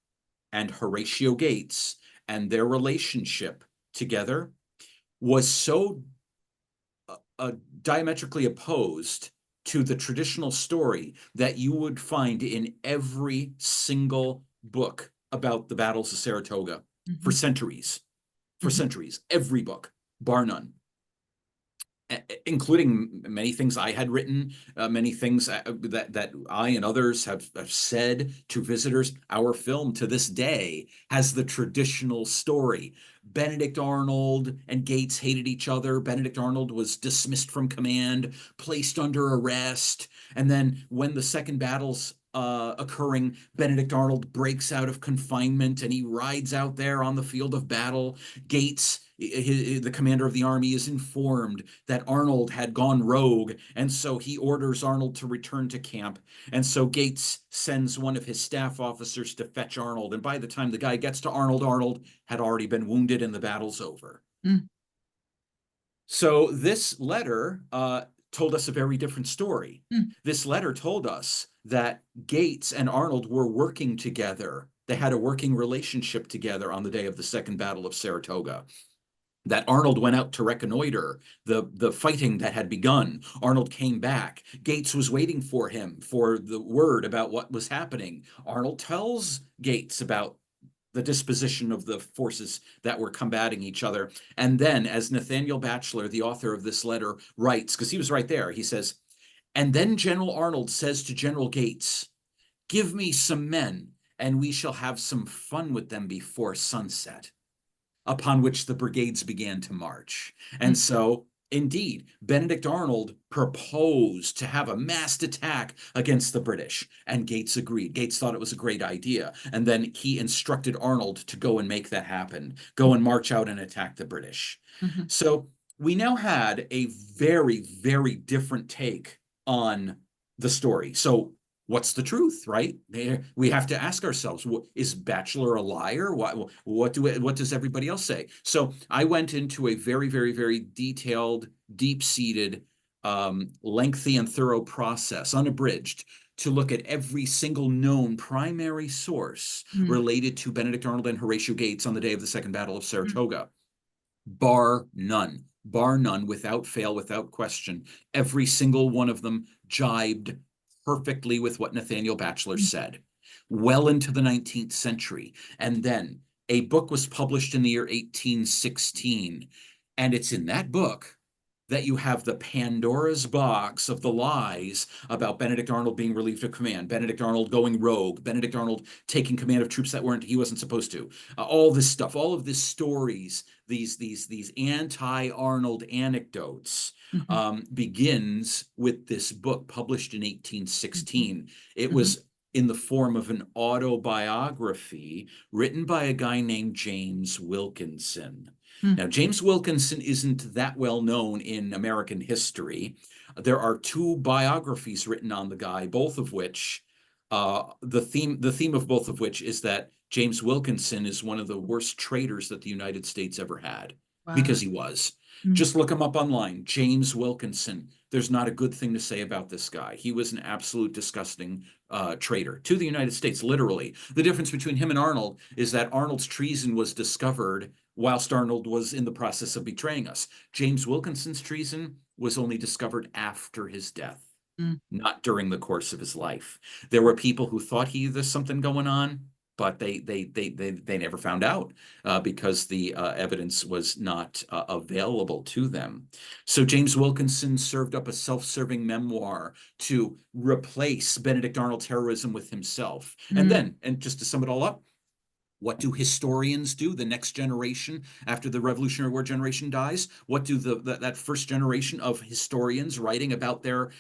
and Horatio Gates and their relationship together was so diametrically opposed to the traditional story that you would find in every single book about the battles of Saratoga for mhm, centuries, mhm. every book, bar none. including many things I had written, many things that I and others have said to visitors. Our film to this day has the traditional story. Benedict Arnold and Gates hated each other. Benedict Arnold was dismissed from command, placed under arrest, and then when the second battle's occurring, Benedict Arnold breaks out of confinement and he rides out there on the field of battle. Gates, the commander of the army, is informed that Arnold had gone rogue, and so he orders Arnold to return to camp. And so Gates sends one of his staff officers to fetch Arnold, and by the time the guy gets to Arnold, Arnold had already been wounded and the battle's over. Mm. So this letter told us a very different story. Mm. This letter told us that Gates and Arnold were working together. They had a working relationship together on the day of the Second Battle of Saratoga. That Arnold went out to reconnoiter the fighting that had begun. Arnold came back. Gates was waiting for him for the word about what was happening. Arnold tells Gates about the disposition of the forces that were combating each other. And then, as Nathaniel Batchelor, the author of this letter, writes, because he was right there, he says, and then General Arnold says to General Gates, give me some men, and we shall have some fun with them before sunset. Upon which the brigades began to march. And so, indeed, Benedict Arnold proposed to have a massed attack against the British, and Gates agreed. Gates thought it was a great idea, and then he instructed Arnold to go and make that happen, go and march out and attack the British. Mm-hmm. So we now had a very, very different take on the story. So what's the truth, right? We have to ask ourselves, is Batchelor a liar? What does everybody else say? So I went into a very, very, very detailed, deep-seated, lengthy and thorough process, unabridged, to look at every single known primary source related to Benedict Arnold and Horatio Gates on the day of the Second Battle of Saratoga. Bar none, without fail, without question. Every single one of them jibed perfectly with what Nathaniel Batchelor said, well into the 19th century. And then a book was published in the year 1816, and it's in that book that you have the Pandora's box of the lies about Benedict Arnold being relieved of command, Benedict Arnold going rogue, Benedict Arnold taking command of troops that he wasn't supposed to. All this stuff, all of these stories, these anti-Arnold anecdotes, begins with this book published in 1816. It was in the form of an autobiography written by a guy named James Wilkinson. Now, James Wilkinson isn't that well known in American history. There are two biographies written on the guy, both of which, the theme of both of which is that James Wilkinson is one of the worst traitors that the United States ever had. Wow. Because he was. Just look him up online, James Wilkinson. There's not a good thing to say about this guy. He was an absolute disgusting traitor to the United States, literally. The difference between him and Arnold is that Arnold's treason was discovered whilst Arnold was in the process of betraying us. James Wilkinson's treason was only discovered after his death, not during the course of his life. There were people who thought there's something going on, but they never found out because the evidence was not available to them. So James Wilkinson served up a self-serving memoir to replace Benedict Arnold's heroism with himself. And then, and just to sum it all up, what do historians do? The next generation after the Revolutionary War generation dies, what do that first generation of historians writing about their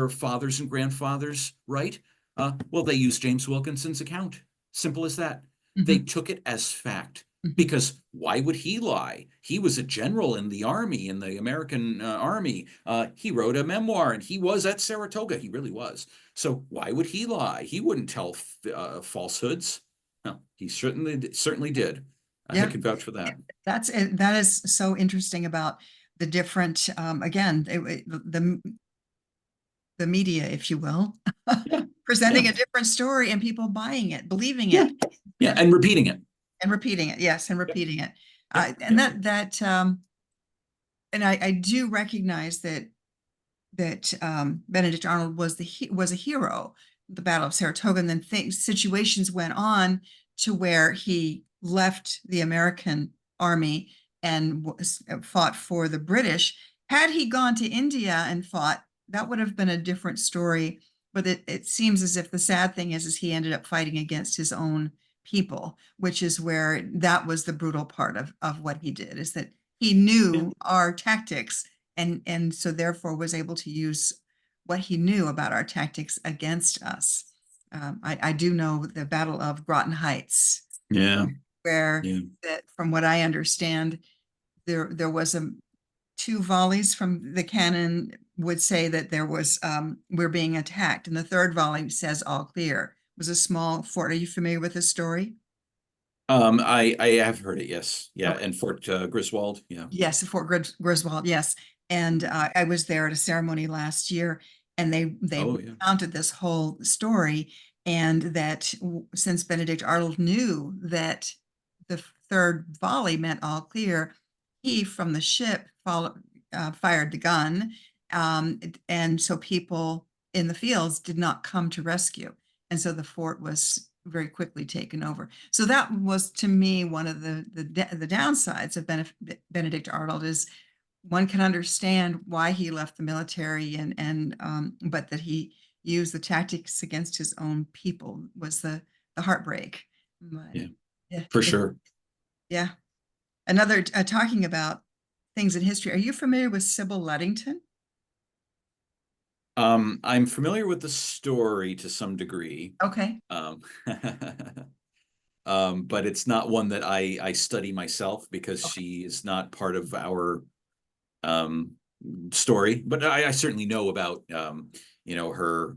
fathers and grandfathers write? Well, they use James Wilkinson's account. Simple as that. They took it as fact. Because why would he lie? He was a general in the army, in the American army. He wrote a memoir, and he was at Saratoga. He really was. So why would he lie? He wouldn't tell falsehoods. No, he certainly did. I can vouch for that. That is so interesting about the different, again, the media, if you will, presenting a different story and people buying it, believing it. Yeah, and repeating it. And repeating it, yes, and repeating it. And I do recognize that Benedict Arnold was a hero, the Battle of Saratoga, and then situations went on to where he left the American army and fought for the British. Had he gone to India and fought, that would have been a different story. But it seems as if the sad thing is he ended up fighting against his own people, which is where that was the brutal part of what he did, is that he Yeah. knew our tactics and so therefore was able to use what he knew about our tactics against us. I do know the Battle of Groton Heights, Yeah. where Yeah. that, from what I understand, there was a two volleys from the cannon would say that there was we're being attacked, and the third volley says all clear. It was a small fort. Are you familiar with this story? I have heard it. Yes. Yeah. Okay. And Fort Griswold. Yeah. Yes, Fort Griswold. Yes, and I was there at a ceremony last year, and they Oh, yeah. recounted this whole story, and that since Benedict Arnold knew that the third volley meant all clear, he from the ship fired the gun, and so people in the fields did not come to rescue, and so the fort was very quickly taken over. So that was to me one of the downsides of Benedict Arnold is one can understand why he left the military and but that he used the tactics against his own people was the heartbreak. But Yeah. yeah, For sure. yeah. Another talking about things in history. Are you familiar with Sybil Ludington? I'm familiar with the story to some degree. Okay. Um, but it's not one that I study myself because Okay. she is not part of our um story. But I certainly know about her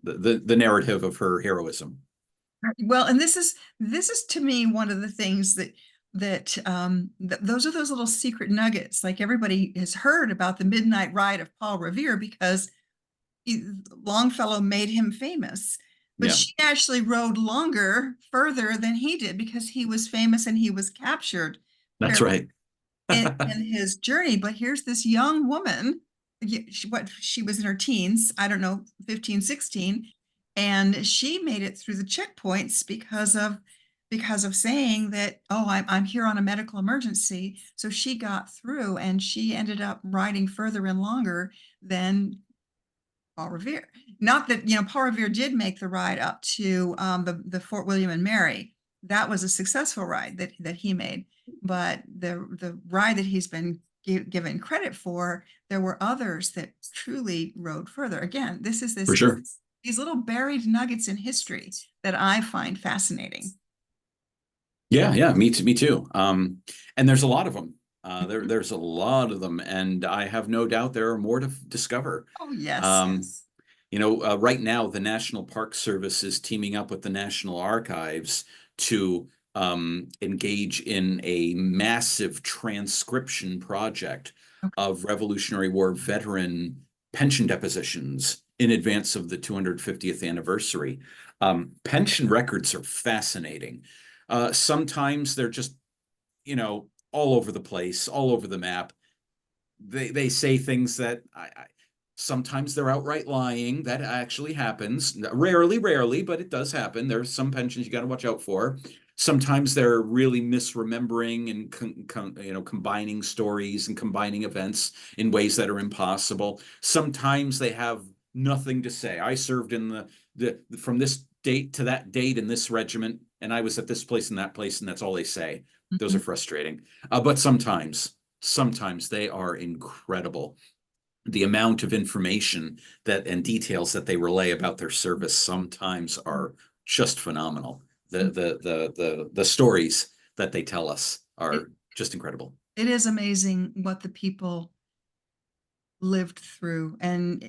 the narrative of her heroism. Well, and this is to me one of the things that those are those little secret nuggets. Like everybody has heard about the midnight ride of Paul Revere because Longfellow made him famous, but Yeah, she actually rode longer, further than he did because he was famous and he was captured that's very right. in his journey. But here's this young woman, what she was in her teens, I don't know, 15, 16, and she made it through the checkpoints because of saying that, oh, I'm here on a medical emergency. So she got through and she ended up riding further and longer than Paul Revere. Not that, Paul Revere did make the ride up to the Fort William and Mary. That was a successful ride that he made. But the ride that he's been given credit for, there were others that truly rode further. Again, this is For this sure. these little buried nuggets in history that I find fascinating. Yeah, yeah, me too. And there's a lot of them. Mhm. There's a lot of them, and I have no doubt there are more to discover. Oh, yes. Um, right now, the National Park Service is teaming up with the National Archives to engage in a massive transcription project Okay. of Revolutionary War veteran pension depositions in advance of the 250th anniversary. Pension records are fascinating. Sometimes they're just, all over the place, all over the map. They say things that sometimes they're outright lying. That actually happens. Rarely, but it does happen. There's some pensions you got to watch out for. Sometimes they're really misremembering and combining stories and combining events in ways that are impossible. Sometimes they have nothing to say. I served in the from this date to that date in this regiment, and I was at this place and that place, and that's all they say. Those are Mhm. frustrating. But sometimes they are incredible. The amount of information that and details that they relay about their service sometimes are just phenomenal. The stories that they tell us It, are just incredible. it is amazing what the people lived through and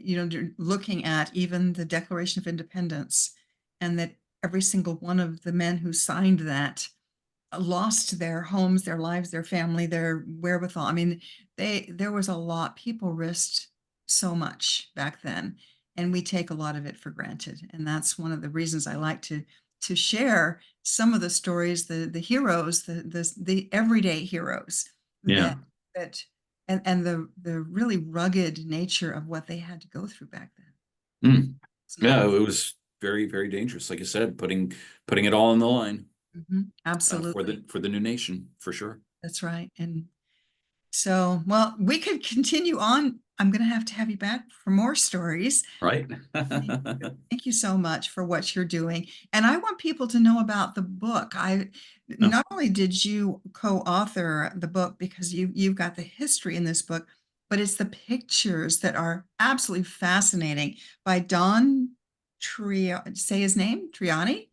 looking at even the Declaration of Independence and that every single one of the men who signed that lost their homes, their lives, their family, their wherewithal. I mean, there was a lot. People risked so much back then, and we take a lot of it for granted. And that's one of the reasons I like to share some of the stories, the heroes, the everyday heroes Yeah. that that and the really rugged nature of what they had to go through back then. Mm. It's not Yeah, easy. it was very, very dangerous. Like I said, putting it all on the line Mhm. Absolutely. for the new nation, for sure. That's right. And So, well, we could continue on. I'm going to have you back for more stories. Right? Thank you. Thank you so much for what you're doing. And I want people to know about the book. I Oh, not only did you co-author the book because you've got the history in this book, but it's the pictures that are absolutely fascinating by Don Trio, say his name, Triani.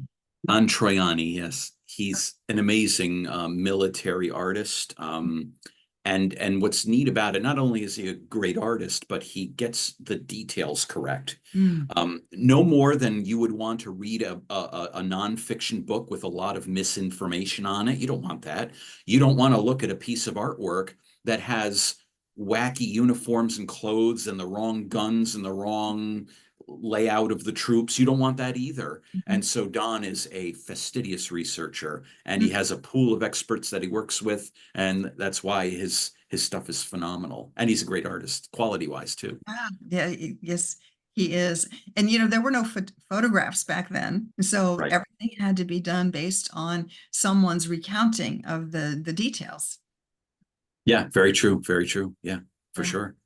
Don Troiani, yes. He's an amazing military artist. And what's neat about it, not only is he a great artist, but he gets the details correct. Mm, No more than you would want to read a nonfiction book with a lot of misinformation on it. You don't want that. You don't want to look at a piece of artwork that has wacky uniforms and clothes and the wrong guns and the wrong layout of the troops. You don't want that either. mhm, And so Don is a fastidious researcher, and he mm. has a pool of experts that he works with, and that's why his stuff is phenomenal. And he's a great artist, quality wise too. Ah, yeah, yes, he is. And there were no photographs back then, so Right. everything had to be done based on someone's recounting of the details. Yeah, very true. Very true. Yeah, for Yeah, sure.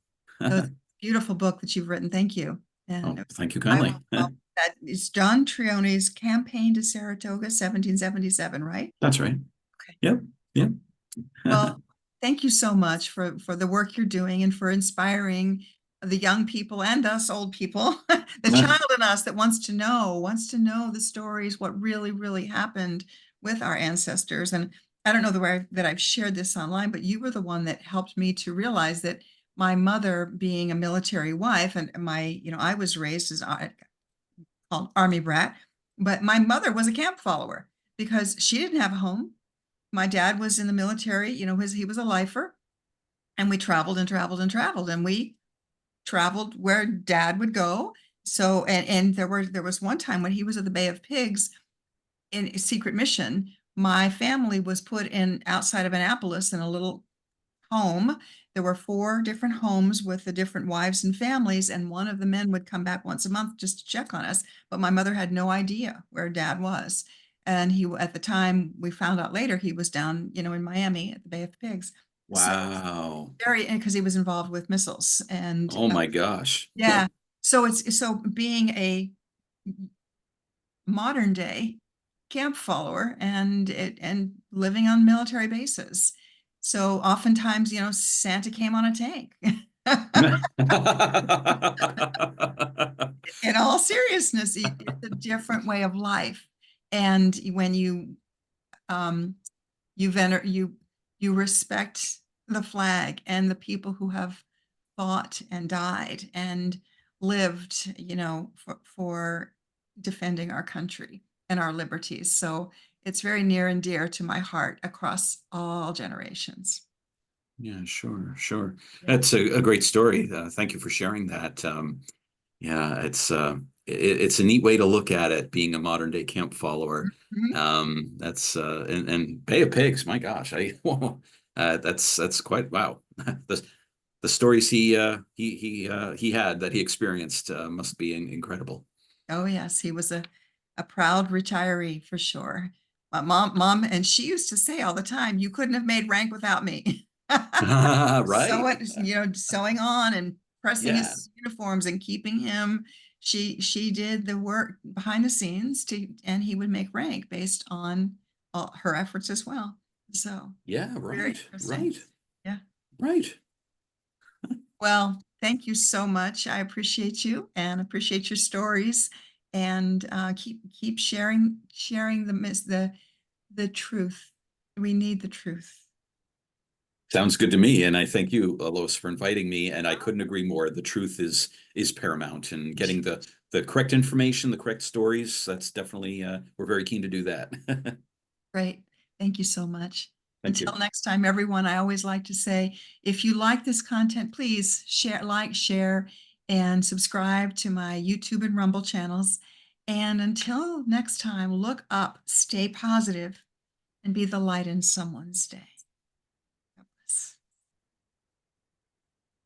so it's a beautiful book that you've written. Thank you. Oh, And thank you I kindly. will, that is John Trione's Campaign to Saratoga, 1777, right? That's right. Okay. Yep. Yep. Well, thank you so much for the work you're doing and for inspiring the young people and us old people, the child in us that wants to know the stories, what really, really happened with our ancestors. And I don't know the way that I've shared this online, but you were the one that helped me to realize that my mother being a military wife and I was raised as called army brat, but my mother was a camp follower because she didn't have a home. My dad was in the military, he was a lifer, and we traveled and traveled and traveled, and we traveled where dad would go. So, and there was one time when he was at the Bay of Pigs in a secret mission. My family was put in outside of Annapolis in a little home. There were four different homes with the different wives and families, and one of the men would come back once a month just to check on us. But my mother had no idea where dad was. And at the time, we found out later he was down, in Miami at the Bay of Pigs. So Wow. very, because he was involved with missiles. And Oh my gosh. yeah, so so being a modern day camp follower and living on military bases. So oftentimes, Santa came on a tank. In all seriousness, it's a different way of life. And when um, you vener you respect the flag and the people who have fought and died and lived, for defending our country and our liberties. So it's very near and dear to my heart across all generations. Yeah, sure, sure. Yeah. That's a great story. Thank you for sharing that. Yeah, it's a neat way to look at it, being a modern day camp follower. Mhm. That's and Bay of Pigs, my gosh, that's quite wow. The stories he had that he experienced must be incredible. Oh yes, he was a proud retiree for sure. My mom, and she used to say all the time, "You couldn't have made rank without me." So Right? it, sewing on and pressing Yeah. his uniforms and keeping him. She did the work behind the scenes and he would make rank based on all her efforts as well. So Yeah, very right, interesting. right, Yeah. right. Well, thank you so much. I appreciate you and appreciate your stories, and keep sharing the truth. We need the truth. Sounds good to me, and I thank you, Lois, for inviting me. And I couldn't agree more. The truth is paramount, and getting the correct information, the correct stories. That's definitely we're very keen to do that. Great. Thank you so much. Thank you. Until next time, everyone, I always like to say, if you like this content, please share, and subscribe to my YouTube and Rumble channels. And until next time, look up, stay positive, and be the light in someone's day.